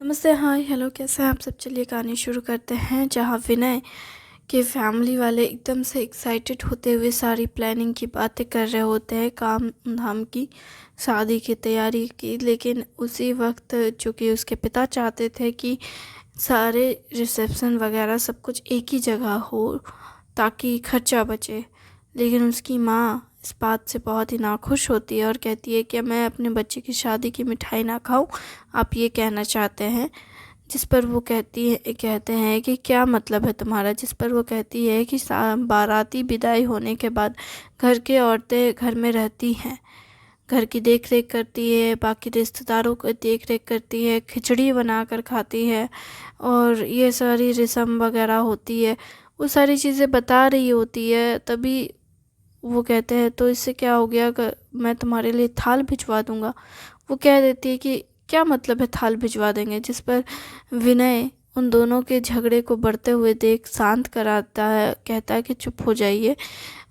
नमस्ते, हाय, हेलो, कैसे हैं आप सब। चलिए कहानी शुरू करते हैं। जहाँ विनय के फैमिली वाले एकदम से एक्साइटेड होते हुए सारी प्लानिंग की बातें कर रहे होते हैं, काम धाम की, शादी की तैयारी की। लेकिन उसी वक्त चूँकि उसके पिता चाहते थे कि सारे रिसेप्शन वगैरह सब कुछ एक ही जगह हो ताकि खर्चा बचे। लेकिन उसकी माँ इस बात से बहुत ही नाखुश होती है और कहती है कि मैं अपने बच्चे की शादी की मिठाई ना खाऊं, आप ये कहना चाहते हैं। जिस पर वो कहते हैं कि क्या मतलब है तुम्हारा। जिस पर वो कहती है कि बाराती विदाई होने के बाद घर की औरतें घर में रहती हैं, घर की देख रेख करती है, बाकी रिश्तेदारों को देख रेख करती है, खिचड़ी बना कर खाती है और ये सारी रस्म वगैरह होती है। वो सारी चीज़ें बता रही होती है। तभी वो कहते हैं तो इससे क्या हो गया, मैं तुम्हारे लिए थाल भिजवा दूंगा। वो कह देती है कि क्या मतलब है थाल भिजवा देंगे। जिस पर विनय उन दोनों के झगड़े को बढ़ते हुए देख शांत कराता है, कहता है कि चुप हो जाइए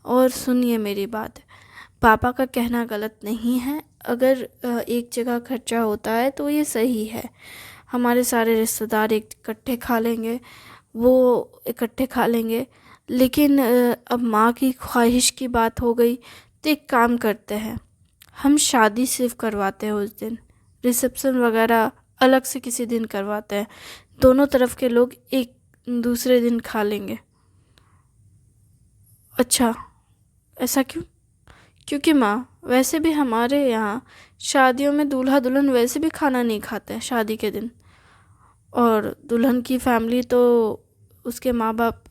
और सुनिए मेरी बात। पापा का कहना गलत नहीं है। अगर एक जगह खर्चा होता है तो ये सही है। हमारे सारे रिश्तेदार एक इकट्ठे खा लेंगे, वो इकट्ठे खा लेंगे। लेकिन अब माँ की ख्वाहिश की बात हो गई तो एक काम करते हैं, हम शादी सिर्फ करवाते हैं उस दिन, रिसेप्शन वगैरह अलग से किसी दिन करवाते हैं। दोनों तरफ के लोग एक दूसरे दिन खा लेंगे। अच्छा, ऐसा क्यों? क्योंकि माँ, वैसे भी हमारे यहाँ शादियों में दूल्हा दुल्हन वैसे भी खाना नहीं खाते हैं शादी के दिन। और दुल्हन की फैमिली तो उसके माँ बाप,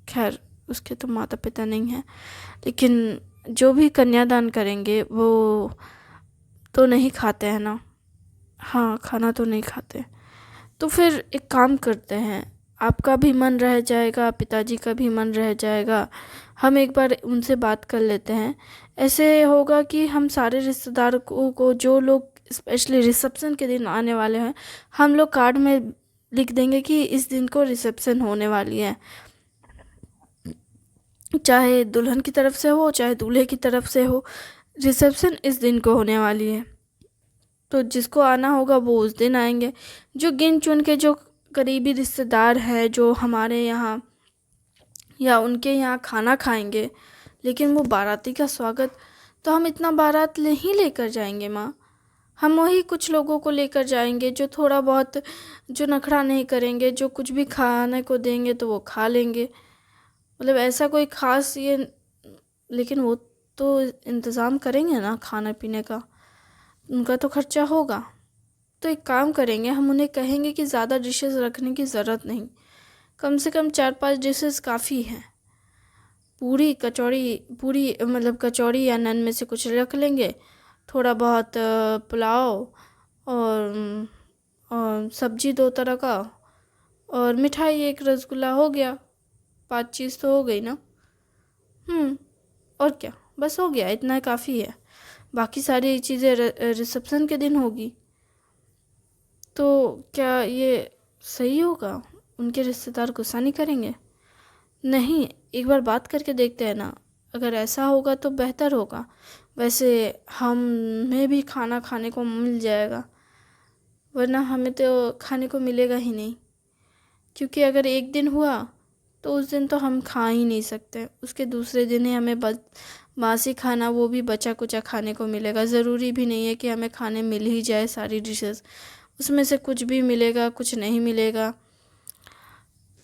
खैर उसके तो माता पिता नहीं हैं, लेकिन जो भी कन्यादान करेंगे वो तो नहीं खाते हैं ना। हाँ, खाना तो नहीं खाते। तो फिर एक काम करते हैं, आपका भी मन रह जाएगा, पिताजी का भी मन रह जाएगा। हम एक बार उनसे बात कर लेते हैं। ऐसे होगा कि हम सारे रिश्तेदारों को जो लोग स्पेशली रिसेप्शन के दिन आने वाले हैं, हम लोग कार्ड में लिख देंगे कि इस दिन को रिसेप्शन होने वाली है। चाहे दुल्हन की तरफ से हो चाहे दूल्हे की तरफ से हो, रिसेप्शन इस दिन को होने वाली है। तो जिसको आना होगा वो उस दिन आएंगे। जो गिन चुन के जो करीबी रिश्तेदार हैं जो हमारे यहाँ या उनके यहाँ खाना खाएंगे, लेकिन वो बाराती का स्वागत, तो हम इतना बारात नहीं लेकर जाएंगे माँ। हम वही कुछ लोगों को लेकर जाएंगे जो थोड़ा बहुत, जो नखरा नहीं करेंगे, जो कुछ भी खाने को देंगे तो वो खा लेंगे। मतलब ऐसा कोई खास ये, लेकिन वो तो इंतज़ाम करेंगे ना खाने पीने का, उनका तो खर्चा होगा। तो एक काम करेंगे, हम उन्हें कहेंगे कि ज़्यादा डिशेस रखने की ज़रूरत नहीं, कम से कम 4-5 डिशेस काफ़ी हैं। पूरी कचौड़ी, पूरी मतलब कचौड़ी या नान में से कुछ रख लेंगे, थोड़ा बहुत पुलाव और सब्जी 2 तरह का, और मिठाई एक रसगुल्ला, हो गया। 5 चीज़ तो हो गई ना। और क्या, बस हो गया, इतना काफ़ी है। बाकी सारी चीज़ें रिसेप्शन के दिन होगी। तो क्या ये सही होगा? उनके रिश्तेदार गुस्सा नहीं करेंगे? नहीं, एक बार बात करके देखते हैं ना। अगर ऐसा होगा तो बेहतर होगा। वैसे हमें भी खाना खाने को मिल जाएगा, वरना हमें तो खाने को मिलेगा ही नहीं। क्योंकि अगर एक दिन हुआ तो उस दिन तो हम खा ही नहीं सकते, उसके दूसरे दिन ही हमें बासी खाना, वो भी बचा कुचा खाने को मिलेगा। ज़रूरी भी नहीं है कि हमें खाने मिल ही जाए सारी डिशेस, उसमें से कुछ भी मिलेगा कुछ नहीं मिलेगा।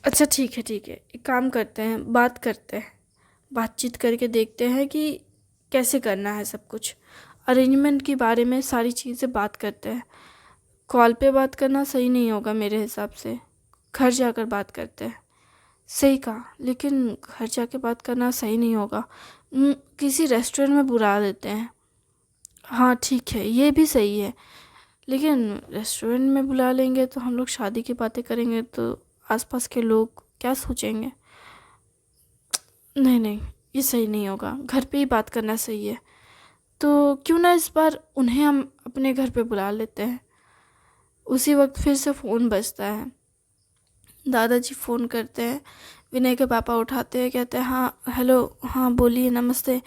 अच्छा ठीक है ठीक है, एक काम करते हैं, बात करते हैं, बातचीत करके देखते हैं कि कैसे करना है सब कुछ। अरेंजमेंट के बारे में सारी चीज़ें बात करते हैं। कॉल पे बात करना सही नहीं होगा मेरे हिसाब से, घर जाकर बात करते हैं। सही कहा, लेकिन घर जाके बात करना सही नहीं होगा। किसी रेस्टोरेंट में बुला देते हैं। हाँ ठीक है, ये भी सही है। लेकिन रेस्टोरेंट में बुला लेंगे तो हम लोग शादी की बातें करेंगे तो आसपास के लोग क्या सोचेंगे। नहीं नहीं, ये सही नहीं होगा, घर पे ही बात करना सही है। तो क्यों ना इस बार उन्हें हम अपने घर पे बुला लेते हैं। उसी वक्त फिर से फ़ोन बजता है। दादाजी फ़ोन करते हैं, विनय के पापा उठाते हैं, कहते हैं हाँ हेलो, हाँ बोलिए, नमस्ते।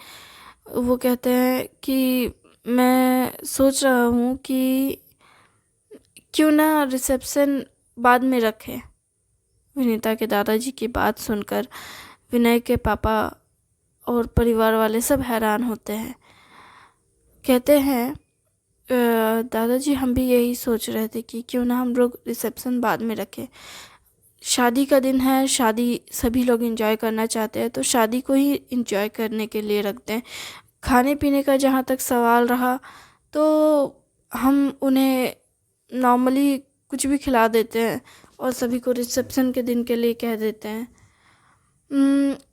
वो कहते हैं कि मैं सोच रहा हूँ कि क्यों ना रिसेप्शन बाद में रखें। विनीता के दादाजी की बात सुनकर विनय के पापा और परिवार वाले सब हैरान होते हैं। कहते हैं दादाजी हम भी यही सोच रहे थे कि क्यों ना हम लोग रिसेप्शन बाद में रखें। शादी का दिन है, शादी सभी लोग एंजॉय करना चाहते हैं तो शादी को ही एंजॉय करने के लिए रखते हैं। खाने पीने का जहाँ तक सवाल रहा तो हम उन्हें नॉर्मली कुछ भी खिला देते हैं और सभी को रिसेप्शन के दिन के लिए कह देते हैं।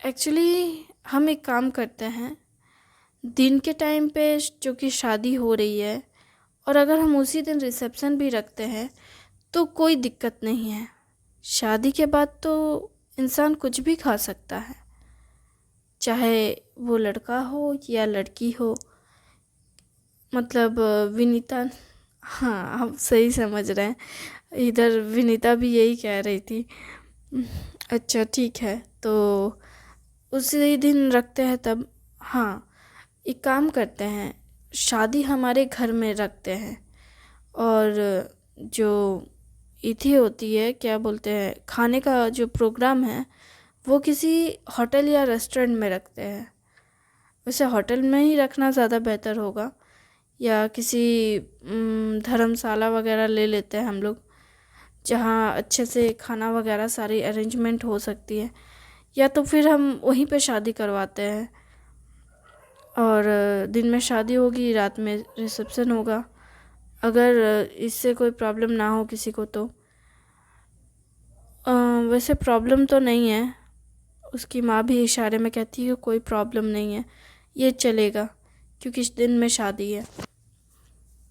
एक्चुअली हम एक काम करते हैं, दिन के टाइम पे जो कि शादी हो रही है और अगर हम उसी दिन रिसेप्शन भी रखते हैं तो कोई दिक्कत नहीं है। शादी के बाद तो इंसान कुछ भी खा सकता है, चाहे वो लड़का हो या लड़की हो। मतलब विनीता, हाँ आप सही समझ रहे हैं, इधर विनीता भी यही कह रही थी। अच्छा ठीक है, तो उसी दिन रखते हैं तब। हाँ, एक काम करते हैं, शादी हमारे घर में रखते हैं और जो इथी होती है, क्या बोलते हैं, खाने का जो प्रोग्राम है वो किसी होटल या रेस्टोरेंट में रखते हैं। वैसे होटल में ही रखना ज़्यादा बेहतर होगा या किसी धर्मशाला वगैरह ले लेते हैं हम लोग, जहाँ अच्छे से खाना वगैरह सारी अरेंजमेंट हो सकती है। या तो फिर हम वहीं पे शादी करवाते हैं और दिन में शादी होगी, रात में रिसेप्शन होगा, अगर इससे कोई प्रॉब्लम ना हो किसी को तो। वैसे प्रॉब्लम तो नहीं है, उसकी माँ भी इशारे में कहती है कि कोई प्रॉब्लम नहीं है, ये चलेगा क्योंकि इस दिन में शादी है।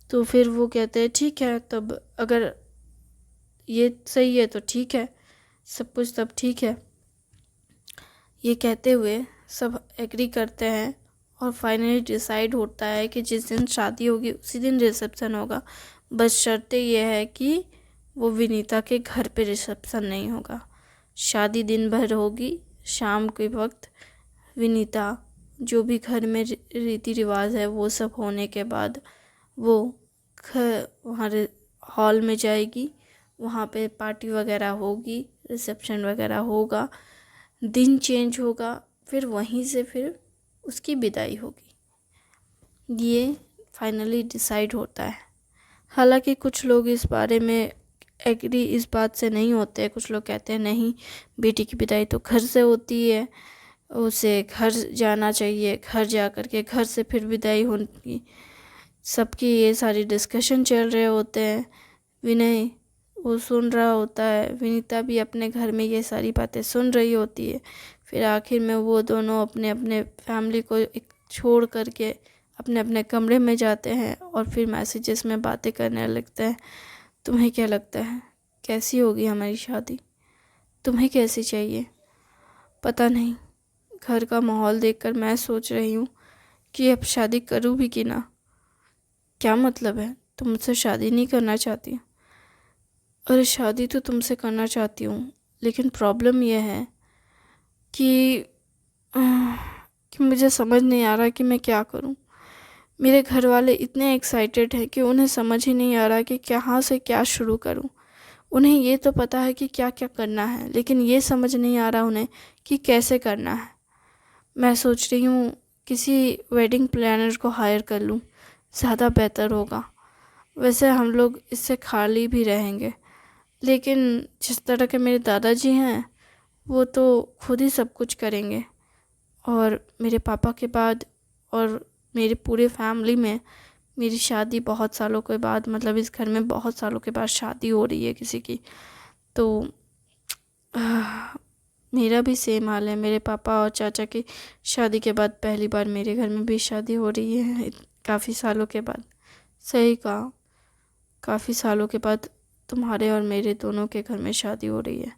तो फिर वो कहते हैं ठीक है, तब अगर ये सही है तो ठीक है, सब कुछ तब ठीक है। ये कहते हुए सब एग्री करते हैं और फाइनली डिसाइड होता है कि जिस दिन शादी होगी उसी दिन रिसेप्शन होगा। बस शर्तें ये है कि वो विनीता के घर पे रिसेप्शन नहीं होगा। शादी दिन भर होगी, शाम के वक्त विनीता जो भी घर में रीति रिवाज है वो सब होने के बाद वो घर वहाँ हॉल में जाएगी, वहाँ पे पार्टी वगैरह होगी, रिसेप्शन वगैरह होगा, दिन चेंज होगा, फिर वहीं से फिर उसकी विदाई होगी। ये फाइनली डिसाइड होता है। हालांकि कुछ लोग इस बारे में एग्री इस बात से नहीं होते। कुछ लोग कहते हैं नहीं, बेटी की विदाई तो घर से होती है, उसे घर जाना चाहिए, घर जा कर के घर से फिर विदाई होगी। सबकी ये सारी डिस्कशन चल रहे होते हैं। विनय वो सुन रहा होता है, विनीता भी अपने घर में ये सारी बातें सुन रही होती है। फिर आखिर में वो दोनों अपने अपने फैमिली को एक छोड़ करके अपने अपने कमरे में जाते हैं और फिर मैसेजेस में बातें करने लगते हैं। तुम्हें क्या लगता है कैसी होगी हमारी शादी? तुम्हें कैसी चाहिए? पता नहीं, घर का माहौल देखकर मैं सोच रही हूँ कि अब शादी करूँ भी कि ना। क्या मतलब है, तुम मुझसे शादी नहीं करना चाहती? अरे शादी तो तुमसे करना चाहती हूँ, लेकिन प्रॉब्लम यह है कि मुझे समझ नहीं आ रहा कि मैं क्या करूँ। मेरे घर वाले इतने एक्साइटेड हैं कि उन्हें समझ ही नहीं आ रहा कि कहाँ से क्या शुरू करूँ। उन्हें ये तो पता है कि क्या क्या करना है, लेकिन ये समझ नहीं आ रहा उन्हें कि कैसे करना है। मैं सोच रही हूँ किसी वेडिंग प्लानर को हायर कर लूँ, ज़्यादा बेहतर होगा। वैसे हम लोग इससे खाली भी रहेंगे, लेकिन जिस तरह के मेरे दादाजी हैं वो तो खुद ही सब कुछ करेंगे और मेरे पापा के बाद और मेरे पूरे फैमिली में मेरी शादी बहुत सालों के बाद, मतलब इस घर में बहुत सालों के बाद शादी हो रही है किसी की। तो मेरा भी सेम हाल है। मेरे पापा और चाचा की शादी के बाद पहली बार मेरे घर में भी शादी हो रही है काफ़ी सालों के बाद। सही कहा, काफ़ी सालों के बाद तुम्हारे और मेरे दोनों के घर में शादी हो रही है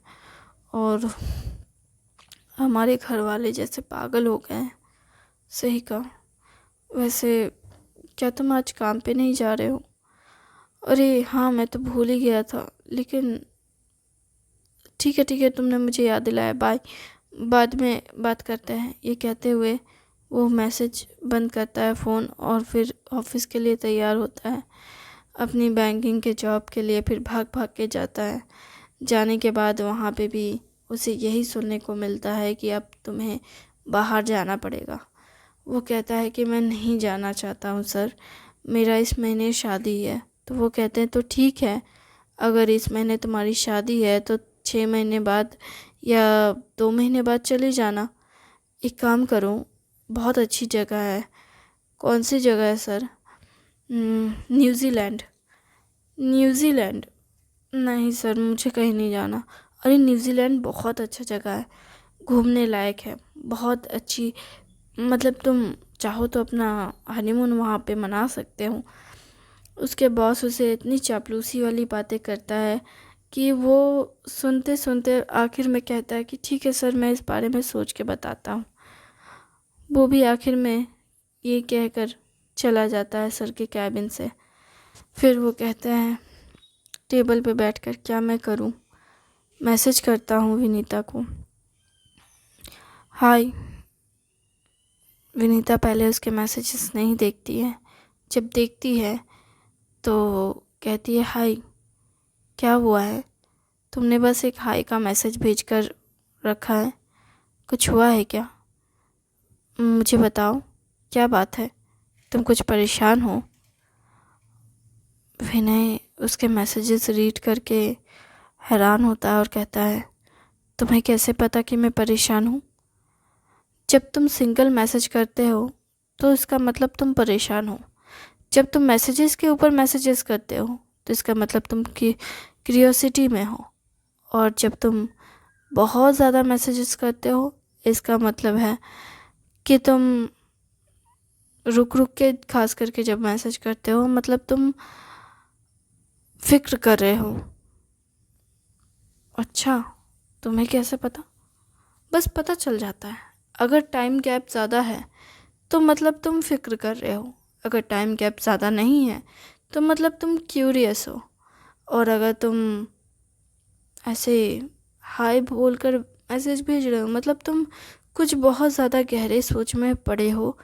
और हमारे घर वाले जैसे पागल हो गए हैं। सही कहा। वैसे क्या तुम आज काम पे नहीं जा रहे हो? अरे हाँ, मैं तो भूल ही गया था, लेकिन ठीक है, तुमने मुझे याद दिलाया। बाय, बाद में बात करते हैं। ये कहते हुए वो मैसेज बंद करता है फ़ोन और फिर ऑफिस के लिए तैयार होता है। अपनी बैंकिंग के जॉब के लिए फिर भाग भाग के जाता है। जाने के बाद वहाँ पे भी उसे यही सुनने को मिलता है कि अब तुम्हें बाहर जाना पड़ेगा। वो कहता है कि मैं नहीं जाना चाहता हूँ सर, मेरा इस महीने शादी है। तो वो कहते हैं तो ठीक है, अगर इस महीने तुम्हारी शादी है तो 6 महीने बाद या 2 महीने बाद चले जाना। एक काम करो, बहुत अच्छी जगह है। कौन सी जगह है सर? न्यूज़ीलैंड। न्यूज़ीलैंड? नहीं सर, मुझे कहीं नहीं जाना। अरे न्यूज़ीलैंड बहुत अच्छा जगह है, घूमने लायक है, बहुत अच्छी। मतलब तुम चाहो तो अपना हनीमून वहाँ पे मना सकते हो। उसके बॉस उसे इतनी चापलूसी वाली बातें करता है कि वो सुनते सुनते आखिर में कहता है कि ठीक है सर, मैं इस बारे में सोच के बताता हूँ। वो भी आखिर में ये कहकर चला जाता है सर के कैबिन से। फिर वो कहते हैं टेबल पे बैठकर, क्या मैं करूँ? मैसेज करता हूँ विनीता को। हाय। विनीता पहले उसके मैसेजेस नहीं देखती है, जब देखती है तो कहती है हाय, क्या हुआ है? तुमने बस एक हाय का मैसेज भेजकर रखा है, कुछ हुआ है क्या? मुझे बताओ, क्या बात है? तुम कुछ परेशान हो? विनय उसके मैसेजेस रीड करके हैरान होता है और कहता है तुम्हें कैसे पता कि मैं परेशान हूँ? जब तुम सिंगल मैसेज करते हो तो इसका मतलब तुम परेशान हो। जब तुम मैसेजेस के ऊपर मैसेजेस करते हो तो इसका मतलब तुम की क्यूरियोसिटी में हो। और जब तुम बहुत ज़्यादा मैसेजेस करते हो इसका मतलब है कि तुम रुक रुक के, खास करके जब मैसेज करते हो मतलब तुम फिक्र कर रहे हो। अच्छा, तुम्हें कैसे पता? बस पता चल जाता है। अगर टाइम गैप ज़्यादा है तो मतलब तुम फिक्र कर रहे हो, अगर टाइम गैप ज़्यादा नहीं है तो मतलब तुम क्यूरियस हो। और अगर तुम ऐसे हाय बोलकर मैसेज भेज रहे हो मतलब तुम कुछ बहुत ज़्यादा गहरे सोच में पड़े हो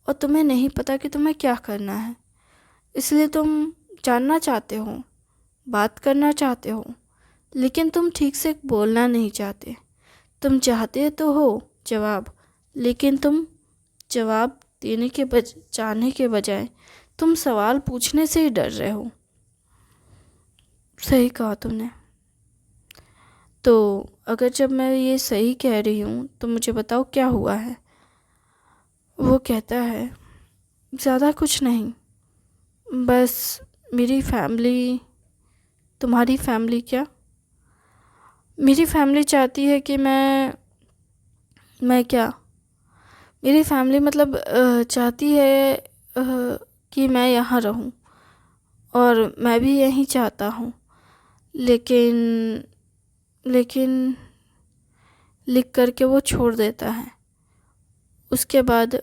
और तुम्हें नहीं पता कि तुम्हें क्या करना है। इसलिए तुम जानना चाहते हो, बात करना चाहते हो, लेकिन तुम ठीक से बोलना नहीं चाहते। तुम चाहते तो हो जवाब, लेकिन तुम जवाब देने के चाहने के बजाय तुम सवाल पूछने से ही डर रहे हो। सही कहा तुमने। तो अगर जब मैं ये सही कह रही हूँ तो मुझे बताओ क्या हुआ है? वो कहता है ज़्यादा कुछ नहीं, बस मेरी फैमिली। तुम्हारी फैमिली क्या? मेरी फैमिली चाहती है कि मैं क्या? मेरी फैमिली मतलब चाहती है कि मैं यहाँ रहूँ और मैं भी यहीं चाहता हूँ। लेकिन लेकिन लिख करके वो छोड़ देता है। उसके बाद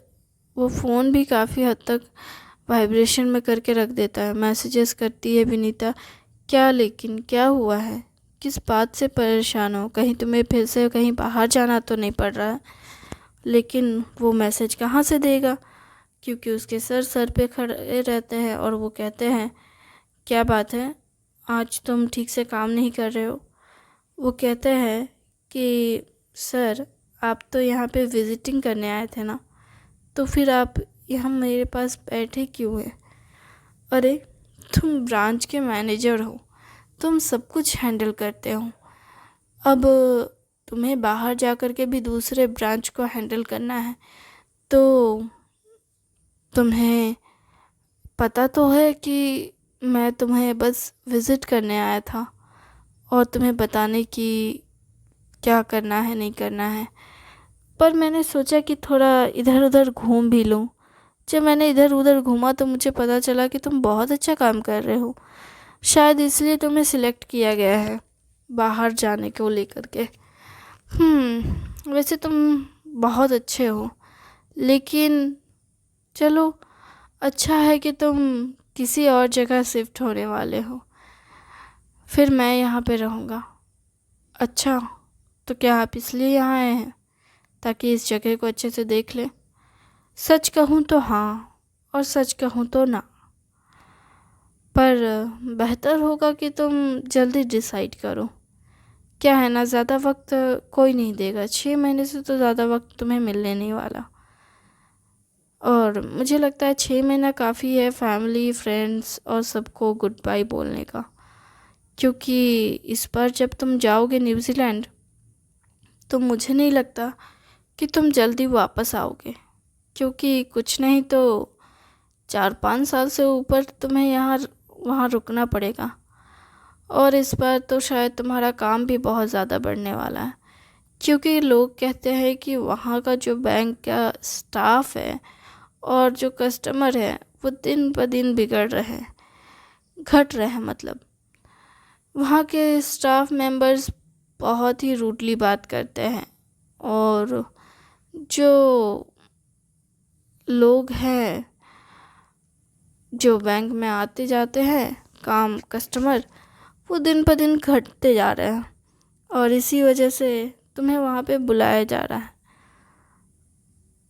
वो फ़ोन भी काफ़ी हद तक वाइब्रेशन में करके रख देता है। मैसेजेस करती है विनीता, क्या लेकिन क्या हुआ है? किस बात से परेशान हो? कहीं तुम्हें फिर से कहीं बाहर जाना तो नहीं पड़ रहा है? लेकिन वो मैसेज कहाँ से देगा, क्योंकि उसके सर सर पे खड़े रहते हैं और वो कहते हैं क्या बात है, आज तुम ठीक से काम नहीं कर रहे हो? वो कहते हैं कि सर, आप तो यहाँ पे विज़िटिंग करने आए थे ना, तो फिर आप यहाँ मेरे पास बैठे क्यों हैं? अरे, तुम ब्रांच के मैनेजर हो, तुम सब कुछ हैंडल करते हो। अब तुम्हें बाहर जा कर के भी दूसरे ब्रांच को हैंडल करना है, तो तुम्हें पता तो है कि मैं तुम्हें बस विज़िट करने आया था और तुम्हें बताने की क्या करना है नहीं करना है। पर मैंने सोचा कि थोड़ा इधर उधर घूम भी लूँ। जब मैंने इधर उधर घूमा तो मुझे पता चला कि तुम बहुत अच्छा काम कर रहे हो। शायद इसलिए तुम्हें सिलेक्ट किया गया है बाहर जाने को लेकर के। वैसे तुम बहुत अच्छे हो, लेकिन चलो, अच्छा है कि तुम किसी और जगह शिफ्ट होने वाले हो, फिर मैं यहाँ पे रहूँगा। अच्छा, तो क्या आप इसलिए यहाँ आए हैं ताकि इस जगह को अच्छे से देख लें? सच कहूँ तो हाँ, और सच कहूँ तो ना। पर बेहतर होगा कि तुम जल्दी डिसाइड करो। क्या है ना, ज़्यादा वक्त कोई नहीं देगा, 6 महीने से तो ज़्यादा वक्त तुम्हें मिलने नहीं वाला। और मुझे लगता है 6 महीना काफ़ी है फैमिली फ्रेंड्स और सबको गुड बाय बोलने का। क्योंकि इस बार जब तुम जाओगे न्यूज़ीलैंड तो मुझे नहीं लगता कि तुम जल्दी वापस आओगे। क्योंकि कुछ नहीं तो 4-5 साल से ऊपर तुम्हें यहाँ वहाँ रुकना पड़ेगा। और इस बार तो शायद तुम्हारा काम भी बहुत ज़्यादा बढ़ने वाला है। क्योंकि लोग कहते हैं कि वहाँ का जो बैंक का स्टाफ है और जो कस्टमर है वो दिन ब दिन बिगड़ रहे हैं, घट रहे हैं। मतलब वहाँ के स्टाफ मेंबर्स बहुत ही रूडली बात करते हैं। और जो लोग हैं जो बैंक में आते जाते हैं काम कस्टमर, वो दिन ब दिन घटते जा रहे हैं। और इसी वजह से तुम्हें वहाँ पे बुलाया जा रहा है।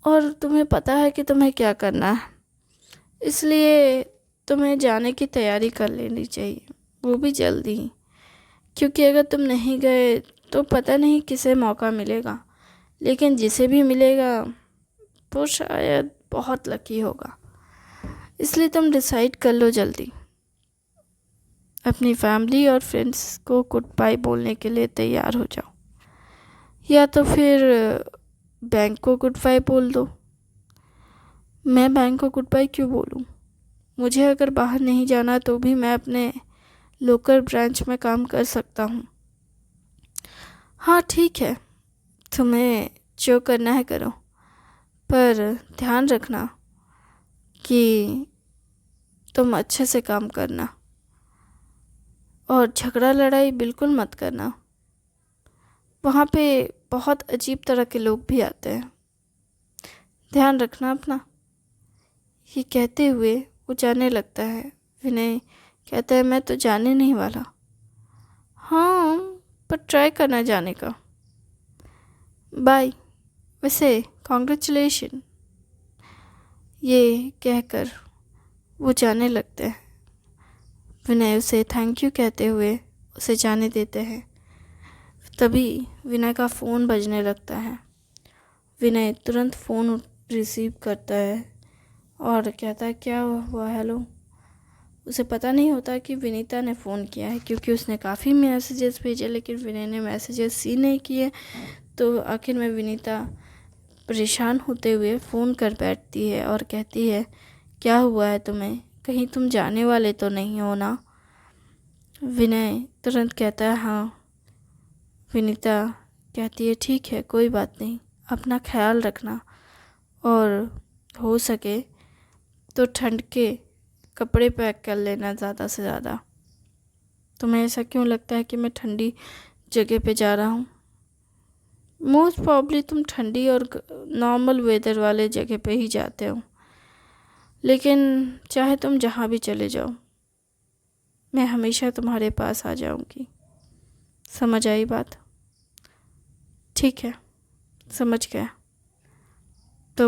और तुम्हें पता है कि तुम्हें क्या करना है, इसलिए तुम्हें जाने की तैयारी कर लेनी चाहिए, वो भी जल्दी ही। क्योंकि अगर तुम नहीं गए तो पता नहीं किसे मौका मिलेगा, लेकिन जिसे भी मिलेगा वो शायद बहुत लकी होगा। इसलिए तुम डिसाइड कर लो जल्दी। अपनी फैमिली और फ्रेंड्स को गुड बाय बोलने के लिए तैयार हो जाओ, या तो फिर बैंक को गुड बाय बोल दो। मैं बैंक को गुड बाय क्यों बोलूँ? मुझे अगर बाहर नहीं जाना तो भी मैं अपने लोकल ब्रांच में काम कर सकता हूँ। हाँ ठीक है, तुम्हें जो करना है करो, पर ध्यान रखना कि तुम अच्छे से काम करना और झगड़ा लड़ाई बिल्कुल मत करना। वहाँ पे बहुत अजीब तरह के लोग भी आते हैं, ध्यान रखना अपना। ये कहते हुए वो जाने लगता है। विनय कहता है, मैं तो जाने नहीं वाला। हाँ, पर ट्राई करना जाने का। बाय, वैसे कॉन्ग्रेचुलेशन। ये कहकर वो जाने लगते हैं। विनय उसे थैंक यू कहते हुए उसे जाने देते हैं। तभी विनय का फ़ोन बजने लगता है। विनय तुरंत फ़ोन रिसीव करता है और कहता है, क्या हुआ? हेलो। उसे पता नहीं होता कि विनीता ने फ़ोन किया है, क्योंकि उसने काफ़ी मैसेजेस भेजे लेकिन विनय ने मैसेजेस सी नहीं किए। तो आखिर में विनीता परेशान होते हुए फ़ोन कर बैठती है और कहती है, क्या हुआ है तुम्हें? कहीं तुम जाने वाले तो नहीं हो ना? विनय तुरंत कहता है, हाँ। विनीता कहती है, ठीक है, कोई बात नहीं, अपना ख्याल रखना और हो सके तो ठंड के कपड़े पैक कर लेना ज़्यादा से ज़्यादा। तुम्हें ऐसा क्यों लगता है कि मैं ठंडी जगह पे जा रहा हूँ? मोस्ट प्रॉब्ली तुम ठंडी और नॉर्मल वेदर वाले जगह पे ही जाते हो, लेकिन चाहे तुम जहाँ भी चले जाओ मैं हमेशा तुम्हारे पास आ जाऊँगी। समझ आई बात? ठीक है, समझ गया। तो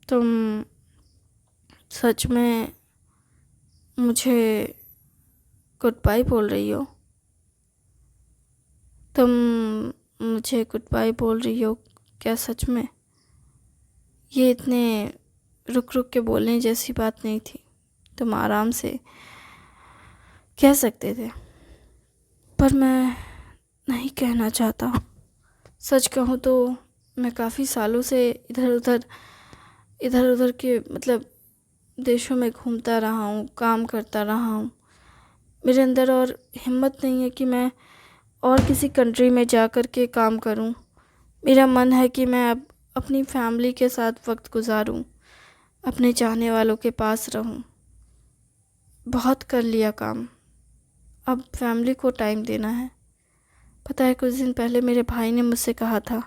तुम सच में मुझे गुड बाय बोल रही हो? तुम मुझे गुड बाय बोल रही हो क्या सच में? ये इतने रुक रुक के बोलने जैसी बात नहीं थी, तुम आराम से कह सकते थे। पर मैं नहीं कहना चाहता। सच कहूँ तो मैं काफ़ी सालों से इधर उधर के मतलब देशों में घूमता रहा हूँ, काम करता रहा हूँ। मेरे अंदर और हिम्मत नहीं है कि मैं और किसी कंट्री में जा कर के काम करूं। मेरा मन है कि मैं अब अपनी फैमिली के साथ वक्त गुजारूं, अपने चाहने वालों के पास रहूं। बहुत कर लिया काम, अब फैमिली को टाइम देना है। पता है, कुछ दिन पहले मेरे भाई ने मुझसे कहा था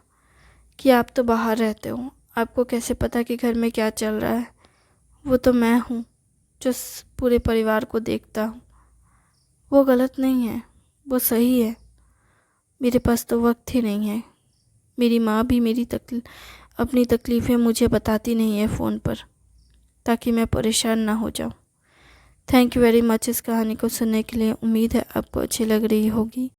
कि आप तो बाहर रहते हो, आपको कैसे पता कि घर में क्या चल रहा है? वो तो मैं हूँ जो पूरे परिवार को देखता हूँ। वो गलत नहीं है, वो सही है। मेरे पास तो वक्त ही नहीं है। मेरी माँ भी अपनी तकलीफ़ें मुझे बताती नहीं है फ़ोन पर, ताकि मैं परेशान ना हो जाऊँ। थैंक यू वेरी मच इस कहानी को सुनने के लिए। उम्मीद है आपको अच्छी लग रही होगी।